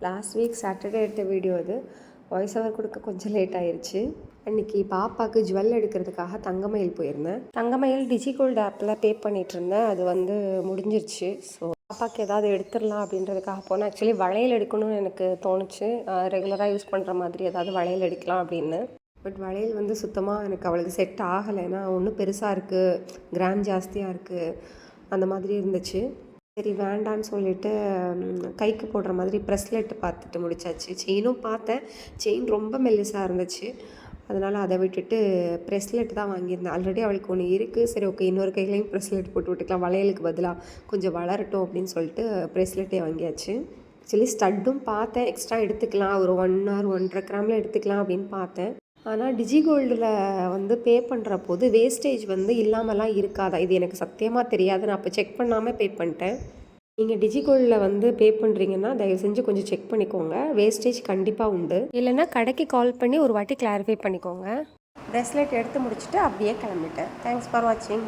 Last week Saturday எடுத்த video அது. Voice over கொடுக்க கொஞ்சம் லேட் ஆயிடுச்சு. அன்றைக்கி பாப்பாவுக்கு ஜுவல் எடுக்கிறதுக்காக தங்கமயில் போயிருந்தேன். தங்கமயில் டிஜிகோல்டு ஆப்பில் பே பண்ணிகிட்டு இருந்தேன். அது முடிஞ்சிருச்சு. ஸோ பாப்பாவுக்கு ஏதாவது எடுத்துடலாம் அப்படின்றதுக்காக போனேன். ஆக்சுவலி வளையல் எடுக்கணும்னு எனக்கு தோணுச்சு. ரெகுலராக யூஸ் பண்ணுற மாதிரி ஏதாவது வளையல் எடுக்கலாம் அப்படின்னு. பட் வளையல் சுத்தமாக எனக்கு அவளுக்கு செட் ஆகலை. ஏன்னா ஒன்றும் பெருசாக இருக்குது, கிராம் ஜாஸ்தியாக இருக்குது, அந்த மாதிரி இருந்துச்சு. சரி வேண்டான்னு சொல்லிவிட்டு கைக்கு போடுற மாதிரி ப்ரெஸ்லெட்டு பார்த்துட்டு முடிச்சாச்சு. செயினும் பார்த்தேன், செயின் ரொம்ப மெல்லிசாக இருந்துச்சு. அதனால் அதை விட்டுட்டு ப்ரெஸ்லெட் தான் வாங்கியிருந்தேன். ஆல்ரெடி அவளுக்கு ஒன்று இருக்குது. சரி ஓகே, இன்னொரு கையிலையும் ப்ரெஸ்லெட் போட்டு விட்டுக்கலாம், வளையலுக்கு பதிலாக கொஞ்சம் வளரட்டும் அப்படின்னு சொல்லிட்டு ப்ரெஸ்லெட்டே வாங்கியாச்சு. ஆக்சுவலி ஸ்டட்டும் பார்த்தேன், எக்ஸ்ட்ரா எடுத்துக்கலாம், ஒரு 1 or 1.5 கிராமில் எடுத்துக்கலாம் அப்படின்னு பார்த்தேன். ஆனால் டிஜிகோல்டில் பே பண்ணுற போது வேஸ்டேஜ் இல்லாமலாம் இருக்காதா? இது எனக்கு சத்தியமாக தெரியாது. நான் அப்போ செக் பண்ணாமல் பே பண்ணிட்டேன். நீங்கள் டிஜிகோல்டில் பே பண்ணுறீங்கன்னா தயவு செஞ்சு கொஞ்சம் செக் பண்ணிக்கோங்க. வேஸ்டேஜ் கண்டிப்பாக உண்டு. இல்லைன்னா கடைக்கு கால் பண்ணி ஒரு வாட்டி கிளாரிஃபை பண்ணிக்கோங்க. ப்ரெஸ்லெட் எடுத்து முடிச்சுட்டு அப்படியே கிளம்பிட்டேன். தேங்க்ஸ் ஃபார் வாட்சிங்.